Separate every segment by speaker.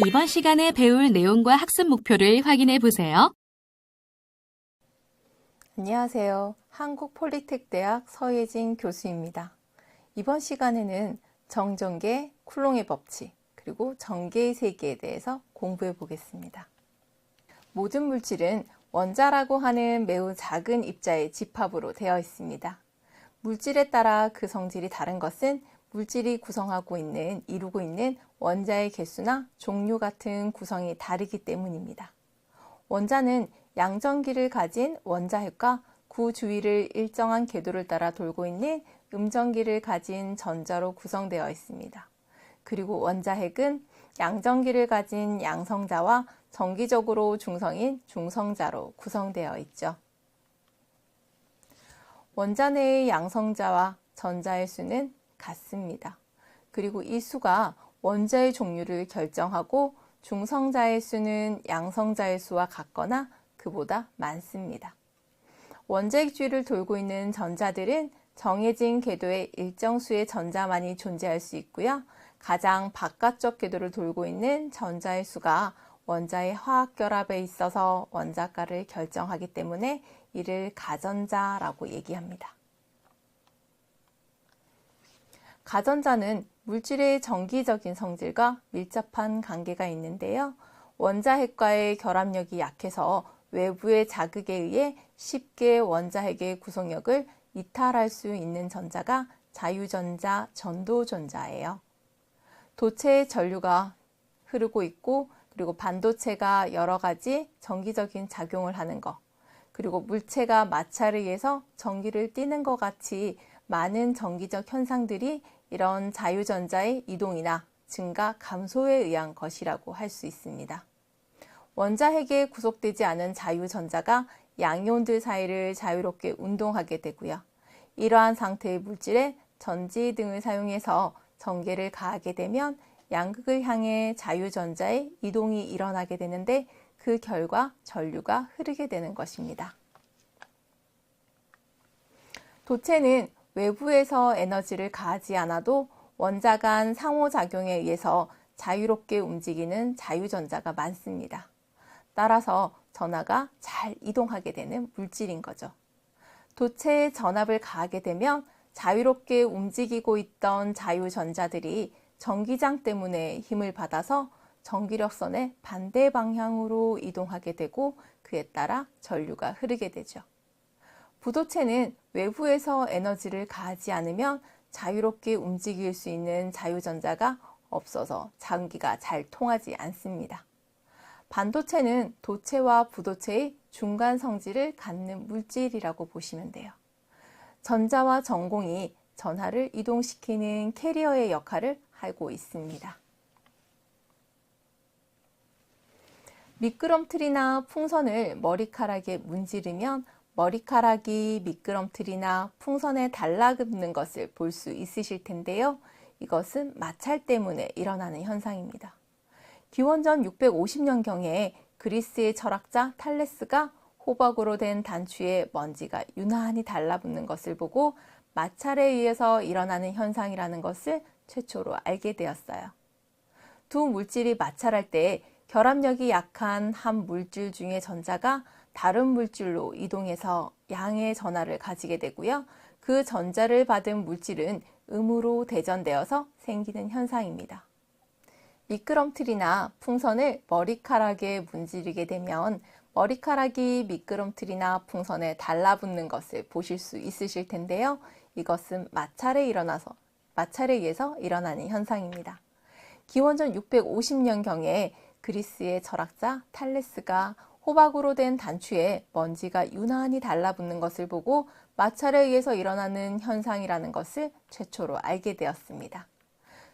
Speaker 1: 이번 시간에 배울 내용과 학습 목표를 확인해 보세요.
Speaker 2: 안녕하세요. 한국폴리텍대학 서예진 교수입니다. 이번 시간에는 정전계, 쿨롱의 법칙, 그리고 전개의 세계에 대해서 공부해 보겠습니다. 모든 물질은 원자라고 하는 매우 작은 입자의 집합으로 되어 있습니다. 물질에 따라 그 성질이 다른 것은 물질이 이루고 있는 원자의 개수나 종류 같은 구성이 다르기 때문입니다. 원자는 양전기를 가진 원자핵과 그 주위를 일정한 궤도를 따라 돌고 있는 음전기를 가진 전자로 구성되어 있습니다. 그리고 원자핵은 양전기를 가진 양성자와 정기적으로 중성인 중성자로 구성되어 있죠. 원자 내의 양성자와 전자의 수는 같습니다. 그리고 이 수가 원자의 종류를 결정하고 중성자의 수는 양성자의 수와 같거나 그보다 많습니다. 원자핵 주위를 돌고 있는 전자들은 정해진 궤도에 일정 수의 전자만이 존재할 수 있고요. 가장 바깥쪽 궤도를 돌고 있는 전자의 수가 원자의 화학 결합에 있어서 원자가를 결정하기 때문에 이를 가전자라고 얘기합니다. 가전자는 물질의 정기적인 성질과 밀접한 관계가 있는데요. 원자핵과의 결합력이 약해서 외부의 자극에 의해 쉽게 원자핵의 구성력을 이탈할 수 있는 전자가 자유전자, 전도전자예요. 도체에 전류가 흐르고 있고 그리고 반도체가 여러 가지 정기적인 작용을 하는 것, 그리고 물체가 마찰에 의해서 전기를 띠는 것 같이 많은 정기적 현상들이 이런 자유전자의 이동이나 증가, 감소에 의한 것이라고 할 수 있습니다. 원자핵에 구속되지 않은 자유전자가 양이온들 사이를 자유롭게 운동하게 되고요. 이러한 상태의 물질에 전지 등을 사용해서 전개를 가하게 되면 양극을 향해 자유전자의 이동이 일어나게 되는데 그 결과 전류가 흐르게 되는 것입니다. 도체는 외부에서 에너지를 가하지 않아도 원자 간 상호작용에 의해서 자유롭게 움직이는 자유전자가 많습니다. 따라서 전하가 잘 이동하게 되는 물질인 거죠. 도체에 전압을 가하게 되면 자유롭게 움직이고 있던 자유전자들이 전기장 때문에 힘을 받아서 전기력선의 반대 방향으로 이동하게 되고 그에 따라 전류가 흐르게 되죠. 부도체는 외부에서 에너지를 가하지 않으면 자유롭게 움직일 수 있는 자유전자가 없어서 전기가 잘 통하지 않습니다. 반도체는 도체와 부도체의 중간 성질을 갖는 물질이라고 보시면 돼요. 전자와 전공이 전하를 이동시키는 캐리어의 역할을 하고 있습니다. 미끄럼틀이나 풍선을 머리카락에 문지르면 머리카락이 미끄럼틀이나 풍선에 달라붙는 것을 볼 수 있으실 텐데요. 이것은 마찰 때문에 일어나는 현상입니다. 기원전 650년경에 그리스의 철학자 탈레스가 호박으로 된 단추에 먼지가 유난히 달라붙는 것을 보고 마찰에 의해서 일어나는 현상이라는 것을 최초로 알게 되었어요. 두 물질이 마찰할 때 결합력이 약한 한 물질 중의 전자가 다른 물질로 이동해서 양의 전하를 가지게 되고요. 그 전자를 받은 물질은 음으로 대전되어서 생기는 현상입니다. 미끄럼틀이나 풍선을 머리카락에 문지르게 되면 머리카락이 미끄럼틀이나 풍선에 달라붙는 것을 보실 수 있으실 텐데요. 이것은 마찰에 의해서 일어나는 현상입니다. 기원전 650년경에 그리스의 철학자 탈레스가 호박으로 된 단추에 먼지가 유난히 달라붙는 것을 보고 마찰에 의해서 일어나는 현상이라는 것을 최초로 알게 되었습니다.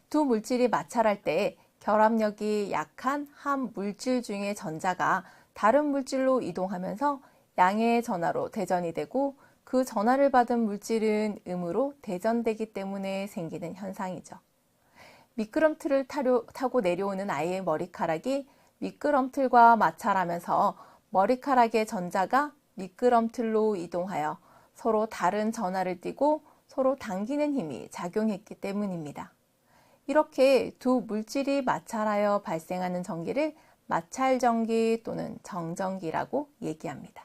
Speaker 2: 두 물질이 마찰할 때 결합력이 약한 한 물질 중의 전자가 다른 물질로 이동하면서 양의 전하로 대전이 되고 그 전하를 받은 물질은 음으로 대전되기 때문에 생기는 현상이죠. 미끄럼틀을 타고 내려오는 아이의 머리카락이 미끄럼틀과 마찰하면서 머리카락의 전자가 미끄럼틀로 이동하여 서로 다른 전하를 띠고 서로 당기는 힘이 작용했기 때문입니다. 이렇게 두 물질이 마찰하여 발생하는 전기를 마찰전기 또는 정전기라고 얘기합니다.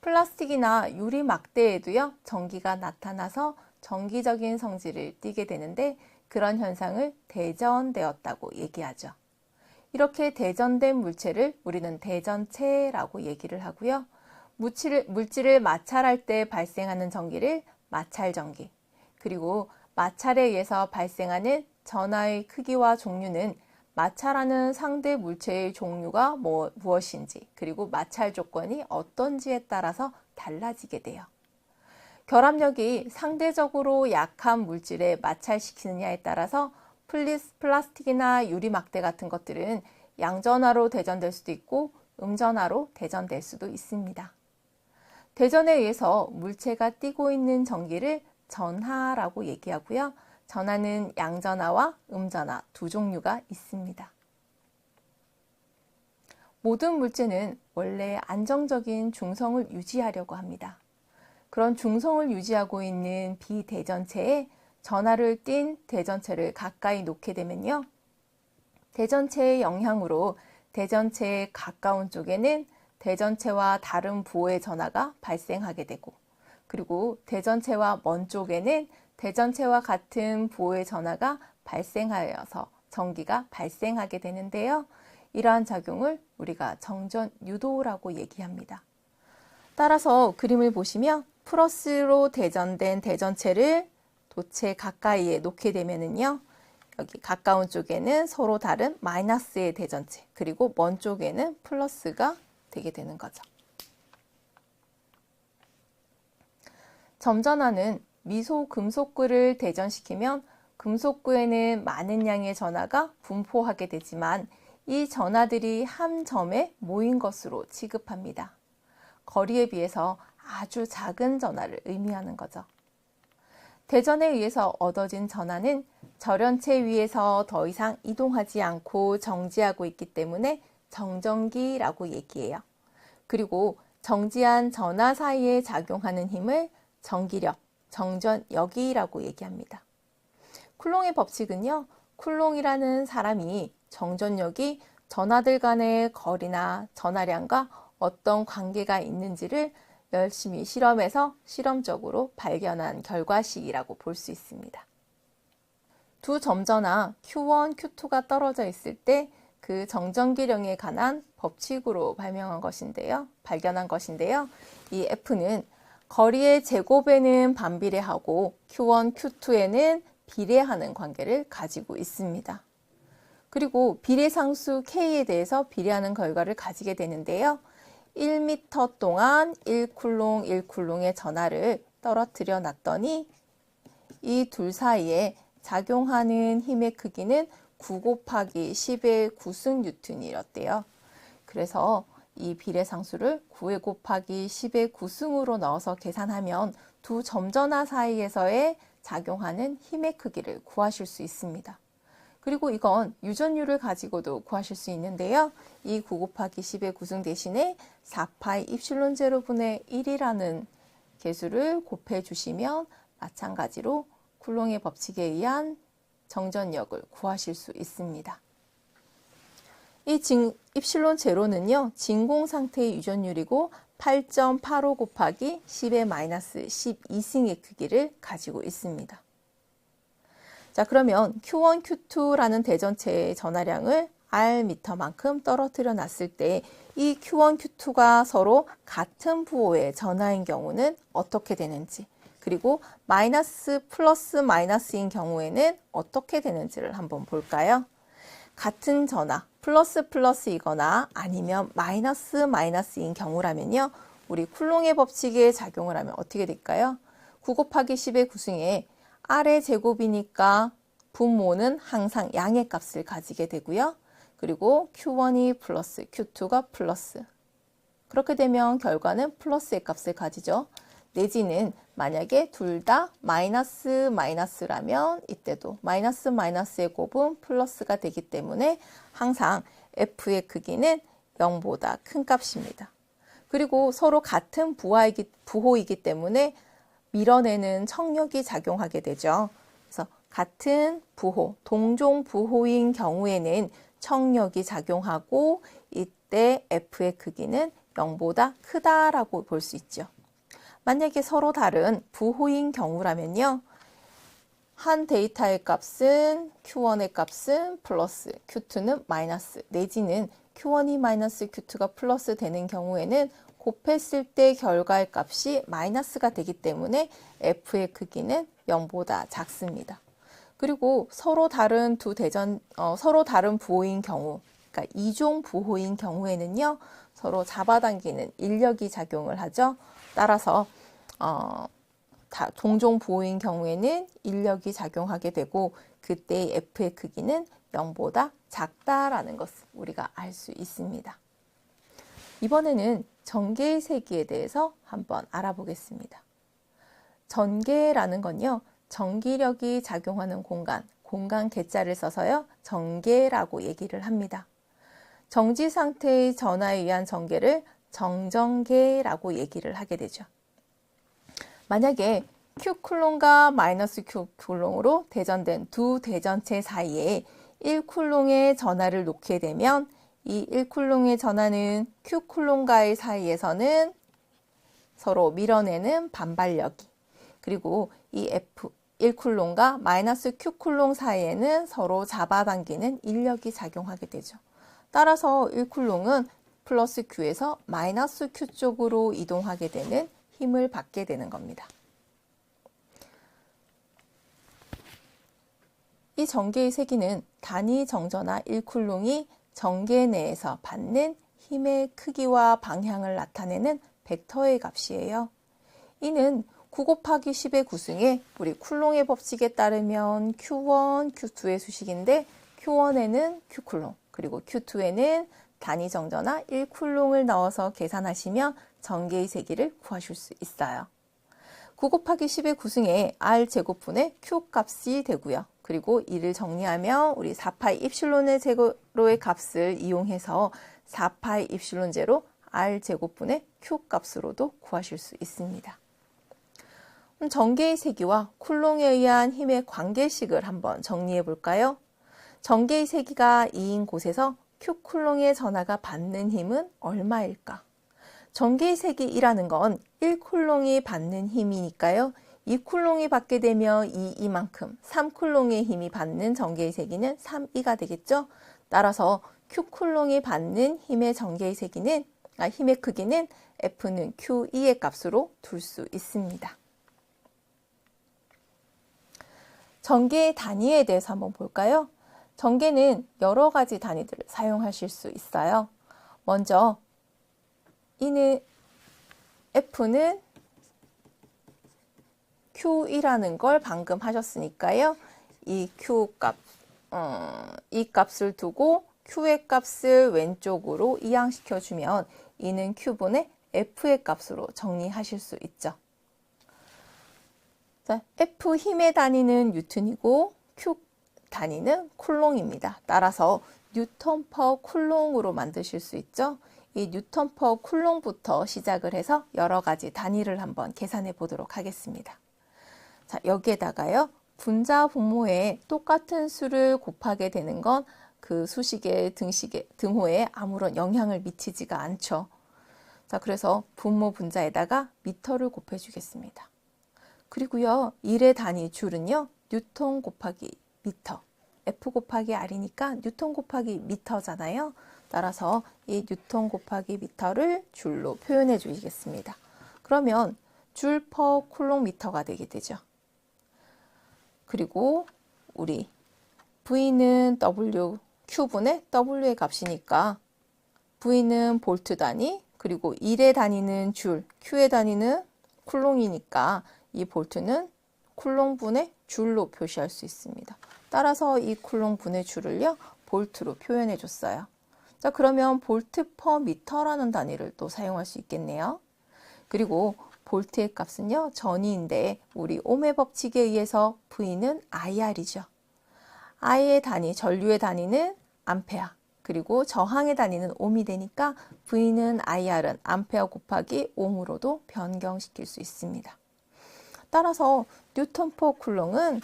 Speaker 2: 플라스틱이나 유리 막대에도요, 전기가 나타나서 전기적인 성질을 띠게 되는데 그런 현상을 대전되었다고 얘기하죠. 이렇게 대전된 물체를 우리는 대전체라고 얘기를 하고요. 물질을 마찰할 때 발생하는 전기를 마찰전기, 그리고 마찰에 의해서 발생하는 전하의 크기와 종류는 마찰하는 상대 물체의 종류가 무엇인지, 그리고 마찰 조건이 어떤지에 따라서 달라지게 돼요. 결합력이 상대적으로 약한 물질에 마찰시키느냐에 따라서 플라스틱이나 유리 막대 같은 것들은 양전하로 대전될 수도 있고 음전하로 대전될 수도 있습니다. 대전에 의해서 물체가 띠고 있는 전기를 전하라고 얘기하고요. 전하는 양전하와 음전하 두 종류가 있습니다. 모든 물체는 원래 안정적인 중성을 유지하려고 합니다. 그런 중성을 유지하고 있는 비대전체에 전하를 띤 대전체를 가까이 놓게 되면요. 대전체의 영향으로 대전체에 가까운 쪽에는 대전체와 다른 부호의 전하가 발생하게 되고, 그리고 대전체와 먼 쪽에는 대전체와 같은 부호의 전하가 발생하여서 전기가 발생하게 되는데요. 이러한 작용을 우리가 정전 유도라고 얘기합니다. 따라서 그림을 보시면 플러스로 대전된 대전체를 도체 가까이에 놓게 되면은요, 여기 가까운 쪽에는 서로 다른 마이너스의 대전체, 그리고 먼 쪽에는 플러스가 되게 되는 거죠. 점전하는 미소 금속구를 대전시키면 금속구에는 많은 양의 전하가 분포하게 되지만 이 전하들이 한 점에 모인 것으로 취급합니다. 거리에 비해서 아주 작은 전하를 의미하는 거죠. 대전에 의해서 얻어진 전하는 절연체 위에서 더 이상 이동하지 않고 정지하고 있기 때문에 정전기라고 얘기해요. 그리고 정지한 전하 사이에 작용하는 힘을 전기력, 정전력이라고 얘기합니다. 쿨롱의 법칙은요, 쿨롱이라는 사람이 정전력이 전하들 간의 거리나 전하량과 어떤 관계가 있는지를 열심히 실험해서 실험적으로 발견한 결과식이라고 볼 수 있습니다. 두 점전하 Q1, Q2가 떨어져 있을 때 그 정전기령에 관한 법칙으로 발견한 것인데요. 이 F는 거리의 제곱에는 반비례하고 Q1, Q2에는 비례하는 관계를 가지고 있습니다. 그리고 비례상수 K에 대해서 비례하는 결과를 가지게 되는데요. 1m 동안 1쿨롱 1쿨롱의 전하를 떨어뜨려 놨더니 이 둘 사이에 작용하는 힘의 크기는 9 곱하기 10의 9승 뉴턴이었대요. 그래서 이 비례상수를 9 곱하기 10의 9승으로 넣어서 계산하면 두 점전하 사이에서의 작용하는 힘의 크기를 구하실 수 있습니다. 그리고 이건 유전율을 가지고도 구하실 수 있는데요. 이 9 곱하기 10의 9승 대신에 4파이 입실론 제로분의 1이라는 계수를 곱해 주시면 마찬가지로 쿨롱의 법칙에 의한 정전력을 구하실 수 있습니다. 이 입실론 제로는요, 진공 상태의 유전율이고 8.85 곱하기 10의 마이너스 12승의 크기를 가지고 있습니다. 자, 그러면 Q1, Q2라는 대전체의 전하량을 R미터만큼 떨어뜨려 놨을 때 이 Q1, Q2가 서로 같은 부호의 전하인 경우는 어떻게 되는지, 그리고 마이너스 플러스 마이너스인 경우에는 어떻게 되는지를 한번 볼까요? 같은 전하, 플러스 플러스이거나 아니면 마이너스 마이너스인 경우라면요, 우리 쿨롱의 법칙에 작용을 하면 어떻게 될까요? 9 곱하기 10의 9승에 R의 제곱이니까 분모는 항상 양의 값을 가지게 되고요. 그리고 Q1이 플러스, Q2가 플러스. 그렇게 되면 결과는 플러스의 값을 가지죠. 내지는 만약에 둘 다 마이너스 마이너스라면 이때도 마이너스 마이너스의 곱은 플러스가 되기 때문에 항상 F의 크기는 0보다 큰 값입니다. 그리고 서로 같은 부호이기 때문에 밀어내는 청력이 작용하게 되죠. 그래서 같은 부호, 동종 부호인 경우에는 청력이 작용하고 이때 F의 크기는 0보다 크다라고 볼 수 있죠. 만약에 서로 다른 부호인 경우라면요. 한 데이터의 값은 Q1의 값은 플러스, Q2는 마이너스, 내지는 Q1이 마이너스, Q2가 플러스 되는 경우에는 곱했을 때 결과의 값이 마이너스가 되기 때문에 F의 크기는 0보다 작습니다. 그리고 서로 다른 서로 다른 부호인 경우, 그러니까 이종 부호인 경우에는요, 서로 잡아당기는 인력이 작용을 하죠. 따라서 동종 부호인 경우에는 인력이 작용하게 되고 그때의 F의 크기는 0보다 작다라는 것을 우리가 알 수 있습니다. 이번에는 전개의 세기에 대해서 한번 알아보겠습니다. 전개라는 건요, 전기력이 작용하는 공간 개자를 써서요, 전개라고 얘기를 합니다. 정지 상태의 전하에 의한 전개를 정전개라고 얘기를 하게 되죠. 만약에 Q쿨롱과 마이너스 Q쿨롱으로 대전된 두 대전체 사이에 1쿨롱의 전하를 놓게 되면 이 1쿨롱의 전하는 Q쿨롱과의 사이에서는 서로 밀어내는 반발력이, 그리고 이 F1쿨롱과 마이너스 Q쿨롱 사이에는 서로 잡아당기는 인력이 작용하게 되죠. 따라서 1쿨롱은 플러스 Q에서 마이너스 Q 쪽으로 이동하게 되는 힘을 받게 되는 겁니다. 이 전개의 세기는 단위 정전하 1쿨롱이 전개 내에서 받는 힘의 크기와 방향을 나타내는 벡터의 값이에요. 이는 9 곱하기 10의 구승에 우리 쿨롱의 법칙에 따르면 Q1, Q2의 수식인데 Q1에는 Q쿨롱, 그리고 Q2에는 단위 정전하 1쿨롱을 넣어서 계산하시면 전개의 세기를 구하실 수 있어요. 9 곱하기 10의 구승에 R제곱분의 Q 값이 되고요. 그리고 이를 정리하면 우리 4파이 입실론의 제로의 값을 이용해서 4파이 입실론 제로 R제곱분의 Q 값으로도 구하실 수 있습니다. 전개의 세기와 쿨롱에 의한 힘의 관계식을 한번 정리해 볼까요? 전개의 세기가 2인 곳에서 Q쿨롱의 전하가 받는 힘은 얼마일까? 전개의 세기이라는 건 1쿨롱이 받는 힘이니까요. 2쿨롱이 받게 되면 2이만큼 3쿨롱의 힘이 받는 전개의 세기는 3이가 되겠죠. 따라서 Q쿨롱이 받는 힘의 전개의 세기는 힘의 크기는 F는 Q2의 값으로 둘 수 있습니다. 전개의 단위에 대해서 한번 볼까요? 전개는 여러 가지 단위들을 사용하실 수 있어요. 먼저 이는 F는 Q이라는 걸 방금 하셨으니까요. 이 값을 두고 Q의 값을 왼쪽으로 이항시켜 주면 이는 Q분의 F의 값으로 정리하실 수 있죠. 자, F 힘의 단위는 뉴턴이고 Q 단위는 쿨롱입니다. 따라서 뉴턴 퍼 쿨롱으로 만드실 수 있죠. 이 뉴턴 퍼 쿨롱부터 시작을 해서 여러 가지 단위를 한번 계산해 보도록 하겠습니다. 자, 여기에다가요, 분자 분모에 똑같은 수를 곱하게 되는 건 그 수식의 등호에 아무런 영향을 미치지가 않죠. 자, 그래서 분모 분자에다가 미터를 곱해 주겠습니다. 그리고요, 1의 단위 줄은요, 뉴턴 곱하기 미터, F 곱하기 R이니까 뉴턴 곱하기 미터잖아요. 따라서 이 뉴턴 곱하기 미터를 줄로 표현해 주시겠습니다. 그러면 줄 퍼 쿨롱 미터가 되게 되죠. 그리고 우리 V는 Q분의 W의 값이니까 V는 볼트 단위, 그리고 1의 단위는 줄, Q의 단위는 쿨롱이니까 이 볼트는 쿨롱분의 줄로 표시할 수 있습니다. 따라서 이 쿨롱분의 줄을요, 볼트로 표현해 줬어요. 자, 그러면 볼트 퍼 미터라는 단위를 또 사용할 수 있겠네요. 그리고 볼트의 값은요, 전위인데 우리 옴의 법칙에 의해서 V는 IR이죠. I의 단위, 전류의 단위는 암페어, 그리고 저항의 단위는 옴이 되니까 V는 IR은 암페어 곱하기 옴으로도 변경시킬 수 있습니다. 따라서 뉴턴 퍼 쿨롱은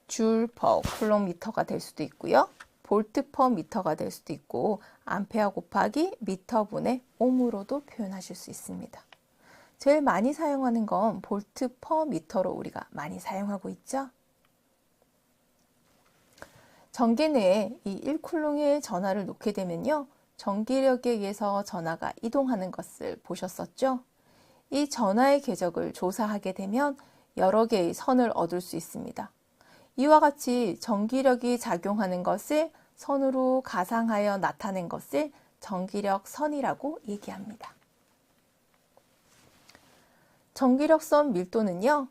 Speaker 2: 줄 퍼 쿨롱미터가 될 수도 있고요. 볼트 퍼 미터가 될 수도 있고 암페어 곱하기 미터분의 옴으로도 표현하실 수 있습니다. 제일 많이 사용하는 건 볼트 퍼 미터로 우리가 많이 사용하고 있죠. 전기내에 이 1쿨롱의 전하를 놓게 되면요. 전기력에 의해서 전하가 이동하는 것을 보셨었죠? 이 전하의 궤적을 조사하게 되면 여러 개의 선을 얻을 수 있습니다. 이와 같이 전기력이 작용하는 것을 선으로 가상하여 나타낸 것을 전기력 선이라고 얘기합니다. 전기력선 밀도는요,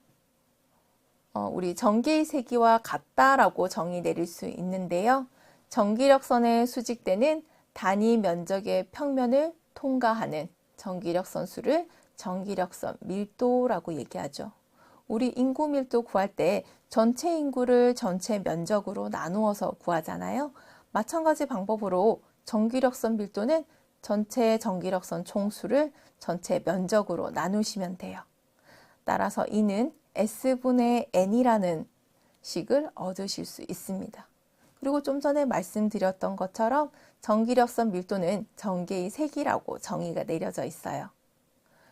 Speaker 2: 우리 전기의 세기와 같다라고 정의 내릴 수 있는데요. 전기력선에 수직되는 단위 면적의 평면을 통과하는 전기력선 수를 전기력선 밀도라고 얘기하죠. 우리 인구 밀도 구할 때 전체 인구를 전체 면적으로 나누어서 구하잖아요. 마찬가지 방법으로 전기력선 밀도는 전체 전기력선 총수를 전체 면적으로 나누시면 돼요. 따라서 이는 S분의 N이라는 식을 얻으실 수 있습니다. 그리고 좀 전에 말씀드렸던 것처럼 전기력선 밀도는 전기의 세기라고 정의가 내려져 있어요.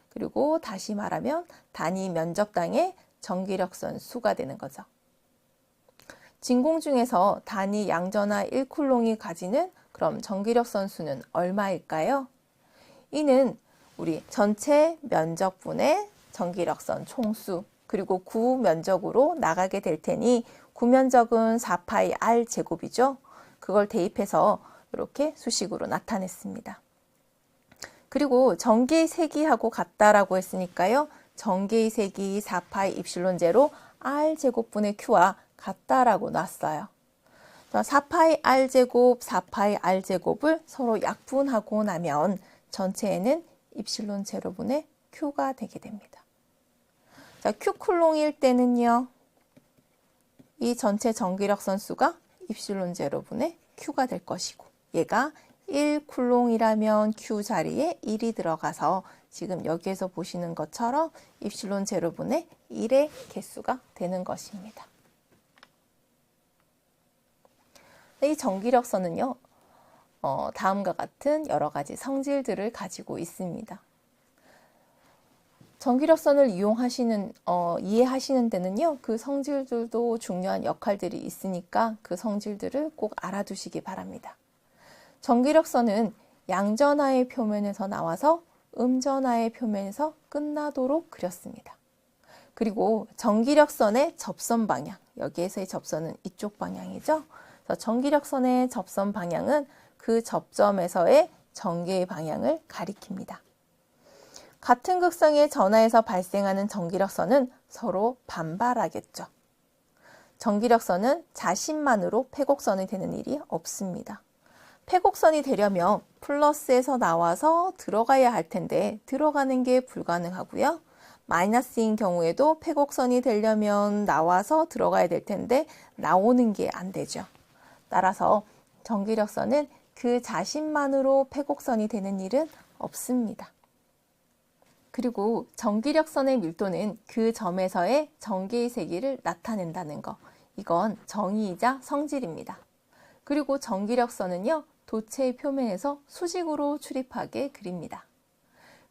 Speaker 2: 그리고 다시 말하면 단위 면적당의 전기력선 수가 되는 거죠. 진공 중에서 단위 양전하 1쿨롱이 가지는 그럼 전기력선 수는 얼마일까요? 이는 우리 전체 면적분의 전기력선 총수 그리고 구 면적으로 나가게 될 테니 구 면적은 4파이 R 제곱이죠. 그걸 대입해서 이렇게 수식으로 나타냈습니다. 그리고 전기의 세기하고 같다라고 했으니까요. 전기의 세기 4파이 입실론 제로 R 제곱분의 Q와 같다라고 놨어요. 4파이 R 제곱, 4파이 R 제곱을 서로 약분하고 나면 전체에는 입실론 제로분의 Q가 되게 됩니다. 자, Q쿨롱일 때는요. 이 전체 전기력선 수가 입실론 제로분의 Q가 될 것이고 얘가 1쿨롱이라면 Q 자리에 1이 들어가서 지금 여기에서 보시는 것처럼 입실론 제로분의 1의 개수가 되는 것입니다. 이 전기력선은요. 다음과 같은 여러 가지 성질들을 가지고 있습니다. 전기력선을 이해하시는 데는요. 그 성질들도 중요한 역할들이 있으니까 그 성질들을 꼭 알아두시기 바랍니다. 전기력선은 양전하의 표면에서 나와서 음전하의 표면에서 끝나도록 그렸습니다. 그리고 전기력선의 접선 방향, 여기에서의 접선은 이쪽 방향이죠. 그래서 전기력선의 접선 방향은 그 접점에서의 전기의 방향을 가리킵니다. 같은 극성의 전하에서 발생하는 전기력선은 서로 반발하겠죠. 전기력선은 자신만으로 패곡선이 되는 일이 없습니다. 패곡선이 되려면 플러스에서 나와서 들어가야 할 텐데 들어가는 게 불가능하고요. 마이너스인 경우에도 패곡선이 되려면 나와서 들어가야 될 텐데 나오는 게 안 되죠. 따라서 전기력선은 그 자신만으로 패곡선이 되는 일은 없습니다. 그리고 전기력선의 밀도는 그 점에서의 전기의 세기를 나타낸다는 거. 이건 정의이자 성질입니다. 그리고 전기력선은요. 도체의 표면에서 수직으로 출입하게 그립니다.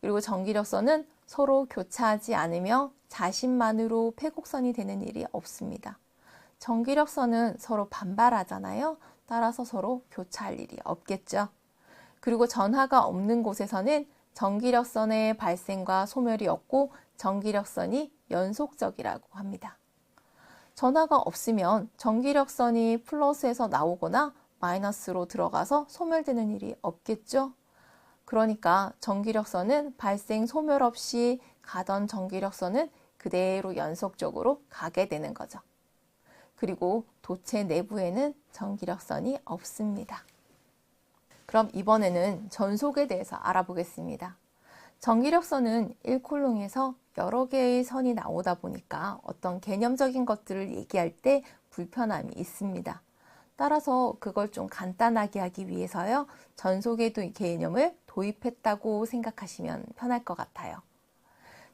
Speaker 2: 그리고 전기력선은 서로 교차하지 않으며 자신만으로 패곡선이 되는 일이 없습니다. 전기력선은 서로 반발하잖아요. 따라서 서로 교차할 일이 없겠죠. 그리고 전하가 없는 곳에서는 전기력선의 발생과 소멸이 없고 전기력선이 연속적이라고 합니다. 전하가 없으면 전기력선이 플러스에서 나오거나 마이너스로 들어가서 소멸되는 일이 없겠죠. 그러니까 전기력선은 발생 소멸 없이 가던 전기력선은 그대로 연속적으로 가게 되는 거죠. 그리고 도체 내부에는 전기력선이 없습니다. 그럼 이번에는 전속에 대해서 알아보겠습니다. 전기력선은 1쿨롱에서 여러 개의 선이 나오다 보니까 어떤 개념적인 것들을 얘기할 때 불편함이 있습니다. 따라서 그걸 좀 간단하게 하기 위해서요. 전속의 개념을 도입했다고 생각하시면 편할 것 같아요.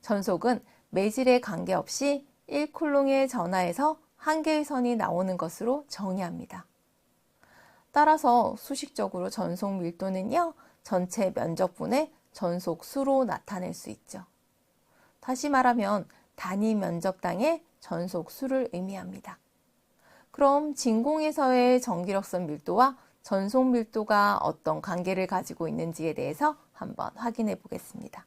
Speaker 2: 전속은 매질에 관계없이 1쿨롱의 전하에서 한 개의 선이 나오는 것으로 정의합니다. 따라서 수식적으로 전속 밀도는요, 전체 면적분의 전속수로 나타낼 수 있죠. 다시 말하면 단위 면적당의 전속수를 의미합니다. 그럼 진공에서의 전기력선 밀도와 전속 밀도가 어떤 관계를 가지고 있는지에 대해서 한번 확인해 보겠습니다.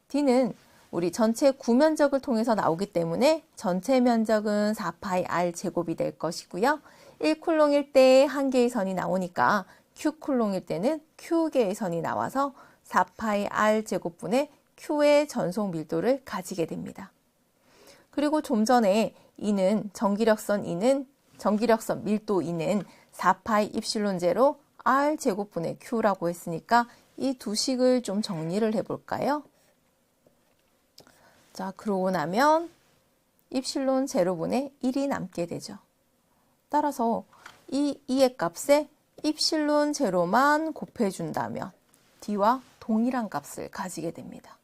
Speaker 2: D는 우리 전체 구면적을 통해서 나오기 때문에 전체 면적은 4파이 R제곱이 될 것이고요. 1쿨롱일 때 한 개의 선이 나오니까 Q쿨롱일 때는 Q개의 선이 나와서 4파이 R제곱분의 Q의 전속 밀도를 가지게 됩니다. 그리고 좀 전에 전기력선 밀도 E는 4파이 입실론 제로 R제곱분의 Q라고 했으니까 이 두 식을 좀 정리를 해볼까요? 자, 그러고 나면 입실론 제로분의 1이 남게 되죠. 따라서 이 2의 값에 입실론 제로만 곱해준다면 D와 동일한 값을 가지게 됩니다.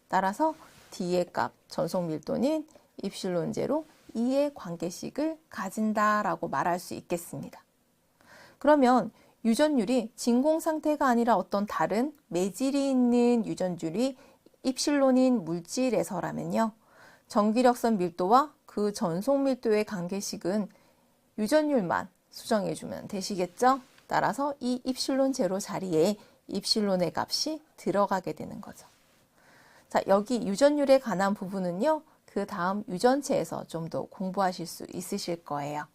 Speaker 2: 따라서 D의 값, 전속 밀도는 입실론 제로 2의 관계식을 가진다라고 말할 수 있겠습니다. 그러면 유전율이 진공 상태가 아니라 어떤 다른 매질이 있는 유전율이 입실론인 물질에서라면요, 전기력선 밀도와 그 전속 밀도의 관계식은 유전율만 수정해주면 되시겠죠? 따라서 이 입실론 제로 자리에 입실론의 값이 들어가게 되는 거죠. 자, 여기 유전율에 관한 부분은요, 그 다음 유전체에서 좀 더 공부하실 수 있으실 거예요.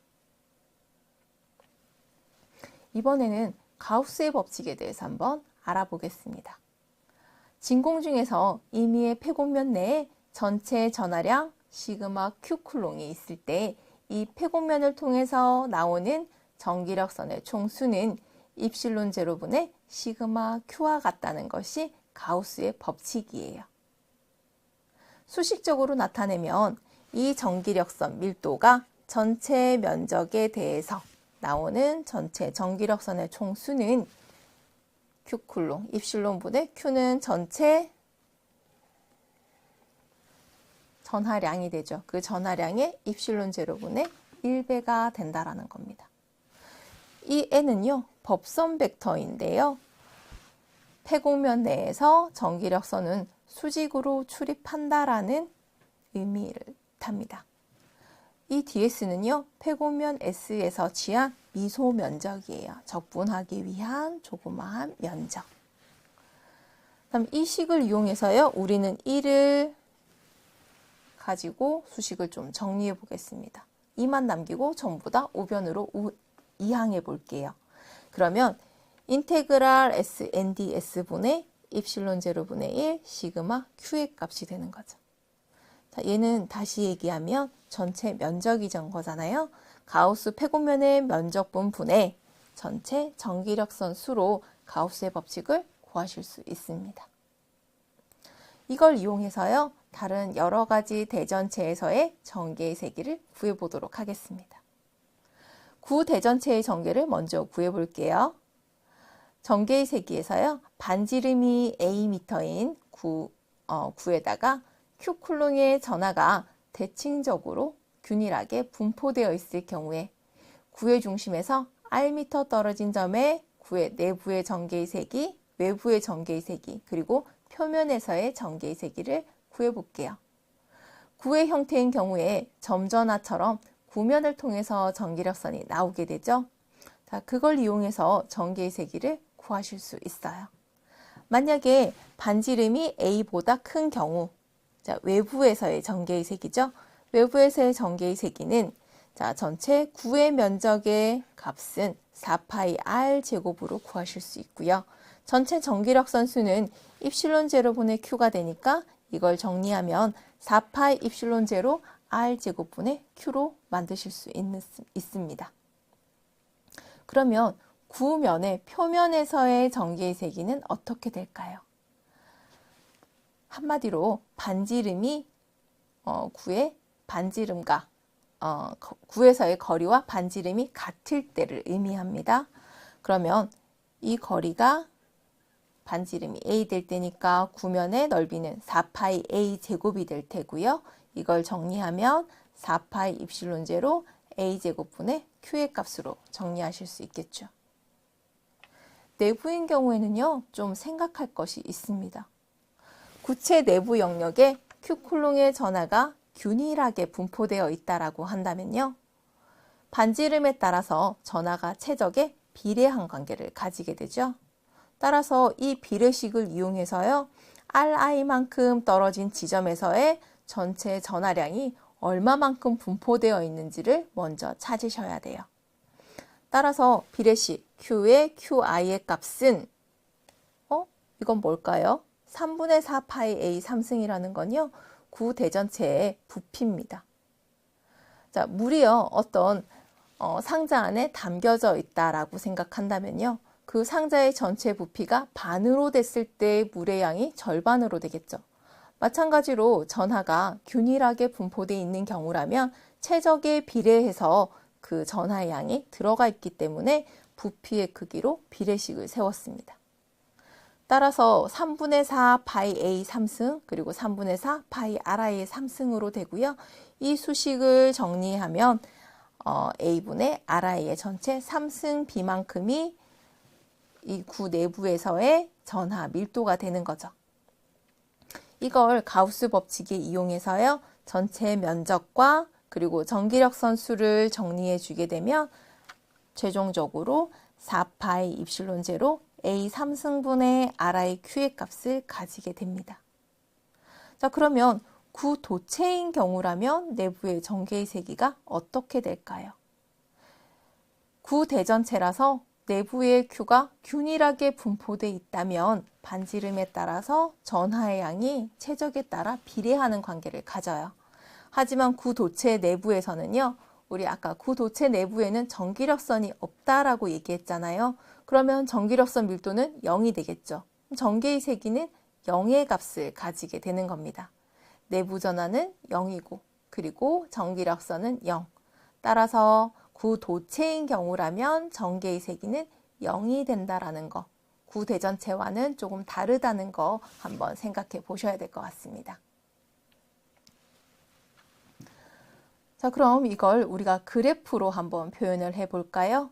Speaker 2: 이번에는 가우스의 법칙에 대해서 한번 알아보겠습니다. 진공 중에서 임의의 폐곡면 내에 전체 전하량 시그마 Q쿨롱이 있을 때 이 폐곡면을 통해서 나오는 전기력선의 총수는 입실론 제로분의 시그마 Q와 같다는 것이 가우스의 법칙이에요. 수식적으로 나타내면 이 전기력선 밀도가 전체 면적에 대해서 나오는 전체 전기력선의 총수는 Q쿨롱, 입실론분의 Q는 전체 전하량이 되죠. 그 전하량의 입실론 제로분의 1배가 된다라는 겁니다. 이 N은요, 법선 벡터인데요. 폐곡면 내에서 전기력선은 수직으로 출입한다라는 의미를 답니다. 이 DS는요, 폐곡면 S에서 취한 미소 면적이에요. 적분하기 위한 조그마한 면적. 그럼 이 식을 이용해서요, 우리는 1을 가지고 수식을 좀 정리해 보겠습니다. 2만 남기고 전부 다 우변으로 이항해 볼게요. 그러면 인테그랄 S NDS분의 입실론 제로분의 1 시그마 Q의 값이 되는 거죠. 자, 얘는 다시 얘기하면 전체 면적이 전 거잖아요. 가우스 폐곡면의 면적분 분의 전체 전기력선 수로 가우스의 법칙을 구하실 수 있습니다. 이걸 이용해서요, 다른 여러 가지 대전체에서의 전개의 세기를 구해보도록 하겠습니다. 구대전체의 전개를 먼저 구해볼게요. 전개의 세기에서요, 반지름이 A미터인 구에다가 Q쿨롱의 전하가 대칭적으로 균일하게 분포되어 있을 경우에 구의 중심에서 R미터 떨어진 점에 구의 내부의 전개의 세기, 외부의 전개의 세기, 그리고 표면에서의 전개의 세기를 구해볼게요. 구의 형태인 경우에 점전하처럼 구면을 통해서 전기력선이 나오게 되죠. 자, 그걸 이용해서 전개의 세기를 구하실 수 있어요. 만약에 반지름이 A보다 큰 경우, 자, 외부에서의 전개의 세기죠. 외부에서의 전개의 세기는 자, 전체 구의 면적의 값은 4파이 R 제곱으로 구하실 수 있고요. 전체 전기력선 수는 입실론 제로분의 Q가 되니까 이걸 정리하면 4파이 입실론 제로 R 제곱분의 Q로 만드실 수 있습니다. 그러면 구면의 표면에서의 전개의 세기는 어떻게 될까요? 한마디로 반지름이 구의 반지름과 구에서의 거리와 반지름이 같을 때를 의미합니다. 그러면 이 거리가 반지름이 A 될 때니까 구면의 넓이는 4파이 A 제곱이 될 테고요. 이걸 정리하면 4파이 입실론 제로 a제곱분의 q의 값으로 정리하실 수 있겠죠. 내부인 경우에는요, 좀 생각할 것이 있습니다. 구체 내부 영역에 Q쿨롱의 전하가 균일하게 분포되어 있다라고 한다면요, 반지름에 따라서 전하가 최적의 비례한 관계를 가지게 되죠. 따라서 이 비례식을 이용해서요, Ri만큼 떨어진 지점에서의 전체 전하량이 얼마만큼 분포되어 있는지를 먼저 찾으셔야 돼요. 따라서 비례식 Q의 QI의 값은 이건 뭘까요? 3분의 4 파이 A 3승이라는 건요, 구대전체의 부피입니다. 자, 물이요, 어떤 상자 안에 담겨져 있다라고 생각한다면요, 그 상자의 전체 부피가 반으로 됐을 때 물의 양이 절반으로 되겠죠. 마찬가지로 전하가 균일하게 분포되어 있는 경우라면 최적에 비례해서 그 전하의 양이 들어가 있기 때문에 부피의 크기로 비례식을 세웠습니다. 따라서 3분의 4 파이 A 3승 그리고 3분의 4 파이 Ri의 3승으로 되고요. 이 수식을 정리하면 A분의 Ri의 전체 3승 B만큼이 이 구 내부에서의 전하 밀도가 되는 거죠. 이걸 가우스 법칙에 이용해서요, 전체 면적과 그리고 전기력 선수를 정리해 주게 되면 최종적으로 4파이 입실론 제로 A 3승분의 Ri Q의 값을 가지게 됩니다. 자, 그러면 구도체인 경우라면 내부의 전개의 세기가 어떻게 될까요? 구대전체라서 내부의 Q가 균일하게 분포되어 있다면 반지름에 따라서 전하의 양이 최적에 따라 비례하는 관계를 가져요. 하지만 구도체 내부에서는요, 우리 아까 구도체 내부에는 전기력선이 없다라고 얘기했잖아요. 그러면 전기력선 밀도는 0이 되겠죠. 전개의 세기는 0의 값을 가지게 되는 겁니다. 내부 전하는 0이고 그리고 전기력선은 0. 따라서 구도체인 경우라면 전개의 세기는 0이 된다라는 거, 구대전체와는 조금 다르다는 거 한번 생각해 보셔야 될 것 같습니다. 자, 그럼 이걸 우리가 그래프로 한번 표현을 해 볼까요?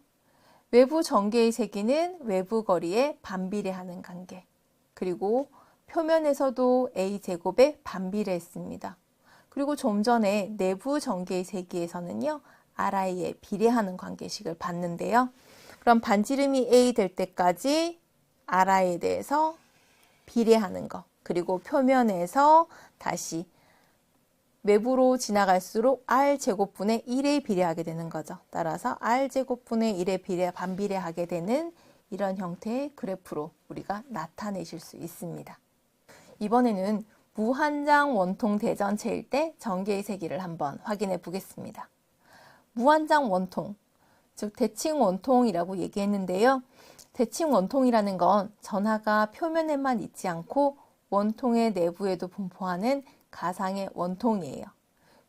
Speaker 2: 외부 전개의 세기는 외부 거리에 반비례하는 관계, 그리고 표면에서도 A제곱에 반비례했습니다. 그리고 좀 전에 내부 전개의 세기에서는요, Ri에 비례하는 관계식을 봤는데요. 그럼 반지름이 A 될 때까지 Ri에 대해서 비례하는 거, 그리고 표면에서 다시 외부로 지나갈수록 R제곱분의 1에 비례하게 되는 거죠. 따라서 R제곱분의 1에 반비례하게 되는 이런 형태의 그래프로 우리가 나타내실 수 있습니다. 이번에는 무한장 원통 대전체일 때 전개의 세기를 한번 확인해 보겠습니다. 무한장 원통, 즉 대칭 원통이라고 얘기했는데요. 대칭 원통이라는 건 전하가 표면에만 있지 않고 원통의 내부에도 분포하는 가상의 원통이에요.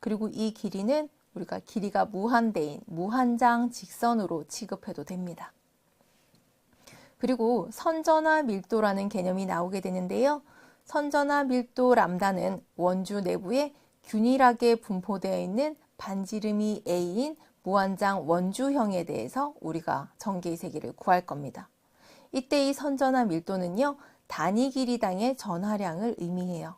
Speaker 2: 그리고 이 길이는 우리가 길이가 무한대인 무한장 직선으로 취급해도 됩니다. 그리고 선전하 밀도라는 개념이 나오게 되는데요. 선전하 밀도 람다는 원주 내부에 균일하게 분포되어 있는 반지름이 A인 무한장 원주형에 대해서 우리가 전개의 세기를 구할 겁니다. 이때 이 선전하 밀도는요, 단위 길이당의 전하량을 의미해요.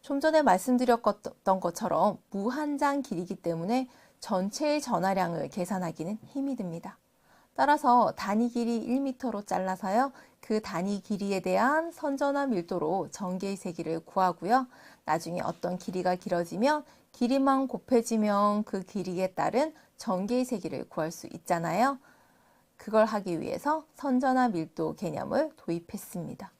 Speaker 2: 좀 전에 말씀드렸던 것처럼 무한장 길이기 때문에 전체의 전하량을 계산하기는 힘이 듭니다. 따라서 단위 길이 1m로 잘라서요, 그 단위 길이에 대한 선전하 밀도로 전개의 세기를 구하고요. 나중에 어떤 길이가 길어지면 길이만 곱해지면 그 길이에 따른 전개의 세기를 구할 수 있잖아요. 그걸 하기 위해서 선전하 밀도 개념을 도입했습니다.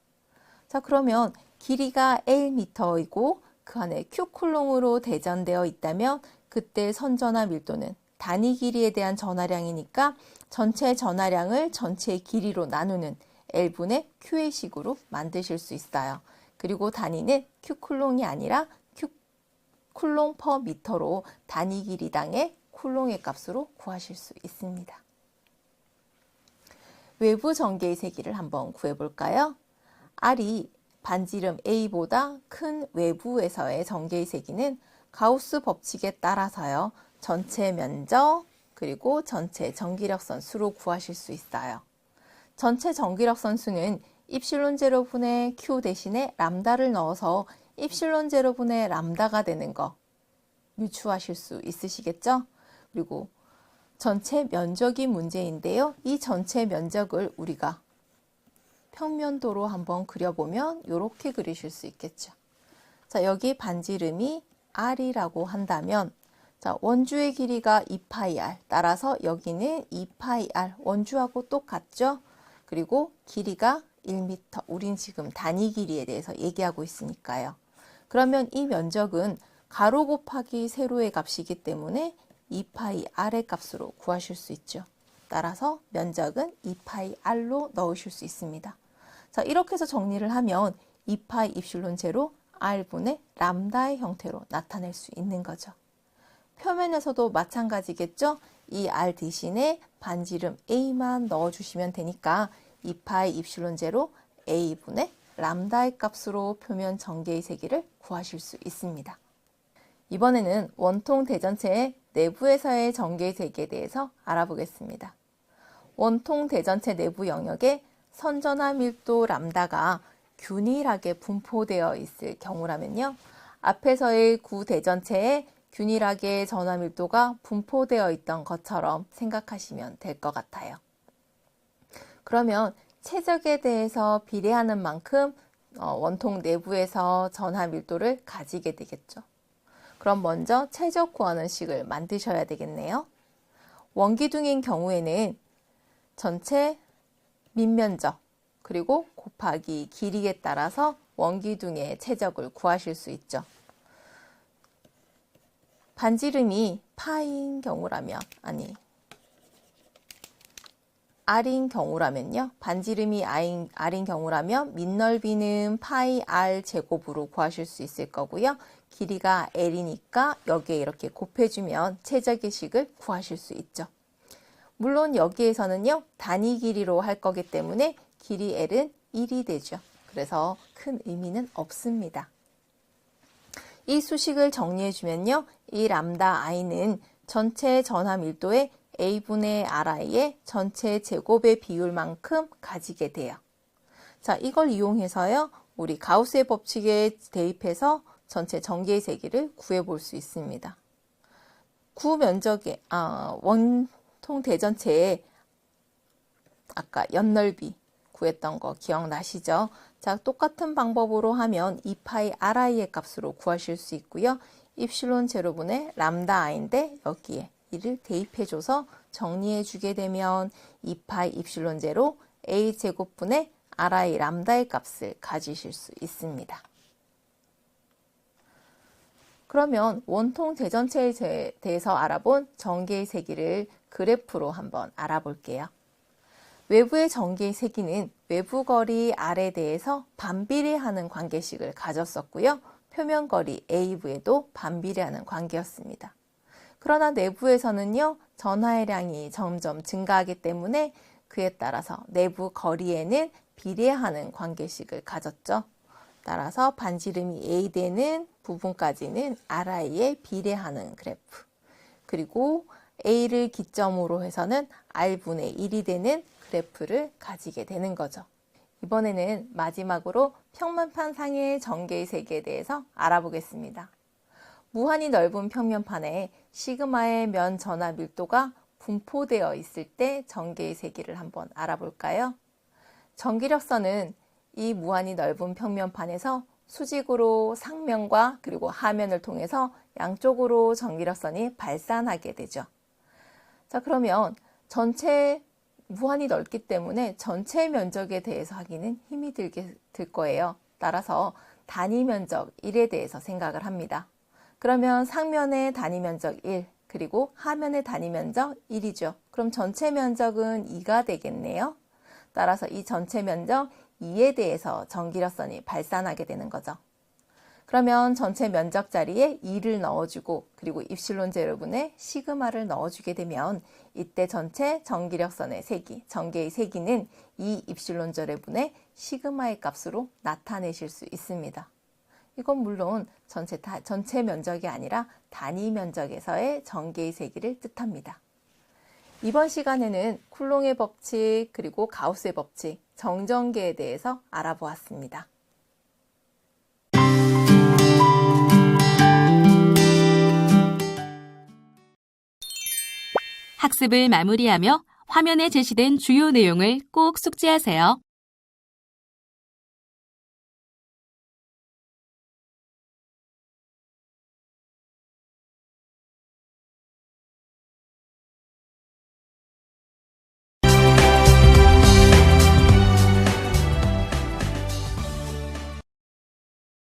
Speaker 2: 자, 그러면 길이가 1m이고 그 안에 Q쿨롱으로 대전되어 있다면 그때 선전하 밀도는 단위 길이에 대한 전하량이니까 전체 전하량을 전체의 길이로 나누는 L분의 Q의 식으로 만드실 수 있어요. 그리고 단위는 Q쿨롱이 아니라 Q쿨롱 퍼 미터로 단위 길이당의 쿨롱의 값으로 구하실 수 있습니다. 외부 전개의 세기를 한번 구해볼까요? R이 반지름 A보다 큰 외부에서의 전개의 세기는 가우스 법칙에 따라서요. 전체 면적 그리고 전체 전기력선 수로 구하실 수 있어요. 전체 전기력선 수는 입실론 제로분의 Q 대신에 람다를 넣어서 입실론 제로분의 람다가 되는 거 유추하실 수 있으시겠죠? 그리고 전체 면적이 문제인데요. 이 전체 면적을 우리가 평면도로 한번 그려보면 이렇게 그리실 수 있겠죠. 자, 여기 반지름이 R이라고 한다면 자, 원주의 길이가 2파이 R, 따라서 여기는 2파이 R, 원주하고 똑같죠? 그리고 길이가 1m, 우린 지금 단위 길이에 대해서 얘기하고 있으니까요. 그러면 이 면적은 가로 곱하기 세로의 값이기 때문에 2파이 R의 값으로 구하실 수 있죠. 따라서 면적은 2파이 R로 넣으실 수 있습니다. 자, 이렇게 해서 정리를 하면 2파이 입실론 제로 R분의 람다의 형태로 나타낼 수 있는 거죠. 표면에서도 마찬가지겠죠? 이 R 대신에 반지름 A만 넣어주시면 되니까 2파이 입실론 제로 A분의 람다의 값으로 표면 전개의 세기를 구하실 수 있습니다. 이번에는 원통 대전체의 내부에서의 전개의 세기에 대해서 알아보겠습니다. 원통 대전체 내부 영역에 선전화 밀도 람다가 균일하게 분포되어 있을 경우라면요. 앞에서의 구 대전체에 균일하게 전화 밀도가 분포되어 있던 것처럼 생각하시면 될 것 같아요. 그러면 최적에 대해서 비례하는 만큼 원통 내부에서 전하 밀도를 가지게 되겠죠. 그럼 먼저 최적 구하는 식을 만드셔야 되겠네요. 원기둥인 경우에는 전체 밑면적 그리고 곱하기 길이에 따라서 원기둥의 최적을 구하실 수 있죠. 반지름이 파인 경우라면 R인 경우라면요. 반지름이 R인 경우라면 밑넓이는 파이 R 제곱으로 구하실 수 있을 거고요. 길이가 L이니까 여기에 이렇게 곱해주면 최적의 식을 구하실 수 있죠. 물론 여기에서는요. 단위 길이로 할 거기 때문에 길이 L은 1이 되죠. 그래서 큰 의미는 없습니다. 이 수식을 정리해주면요. 이 람다 I는 전체 전하 밀도의 A분의 Ri의 전체 제곱의 비율만큼 가지게 돼요. 자, 이걸 이용해서요. 우리 가우스의 법칙에 대입해서 전체 전개의 세기를 구해볼 수 있습니다. 원통 대전체의 아까 연넓이 구했던 거 기억나시죠? 자, 똑같은 방법으로 하면 2파이 Ri의 값으로 구하실 수 있고요. 입실론 제로분의 람다 I인데 여기에 이를 대입해줘서 정리해주게 되면 2파이 입실론 제로 A 제곱분의 Ri 람다의 값을 가지실 수 있습니다. 그러면 원통 대전체에 대해서 알아본 전개의 세기를 그래프로 한번 알아볼게요. 외부의 전개의 세기는 외부 거리 R에 대해서 반비례하는 관계식을 가졌었고요. 표면 거리 AV에도 반비례하는 관계였습니다. 그러나 내부에서는요. 전하의량이 점점 증가하기 때문에 그에 따라서 내부 거리에는 비례하는 관계식을 가졌죠. 따라서 반지름이 A 되는 부분까지는 Ri에 비례하는 그래프. 그리고 A를 기점으로 해서는 R분의 1이 되는 그래프를 가지게 되는 거죠. 이번에는 마지막으로 평면판 상의 전개의 세기에 대해서 알아보겠습니다. 무한히 넓은 평면판에 시그마의 면 전하 밀도가 분포되어 있을 때 전개의 세기를 한번 알아볼까요? 전기력선은 이 무한히 넓은 평면판에서 수직으로 상면과 그리고 하면을 통해서 양쪽으로 전기력선이 발산하게 되죠. 자, 그러면 전체 무한히 넓기 때문에 전체 면적에 대해서 하기는 힘이 들 거예요. 따라서 단위 면적 1에 대해서 생각을 합니다. 그러면 상면의 단위 면적 1, 그리고 하면의 단위 면적 1이죠. 그럼 전체 면적은 2가 되겠네요. 따라서 이 전체 면적 2에 대해서 전기력선이 발산하게 되는 거죠. 그러면 전체 면적 자리에 2를 넣어주고 그리고 입실론 제로분의 시그마를 넣어주게 되면 이때 전체 전기력선의 세기, 전개의 세기는 2 입실론 제로분의 시그마의 값으로 나타내실 수 있습니다. 이건 물론 전체 면적이 아니라 단위 면적에서의 전개의 세기를 뜻합니다. 이번 시간에는 쿨롱의 법칙 그리고 가우스의 법칙, 정전계에 대해서 알아보았습니다.
Speaker 1: 학습을 마무리하며 화면에 제시된 주요 내용을 꼭 숙지하세요.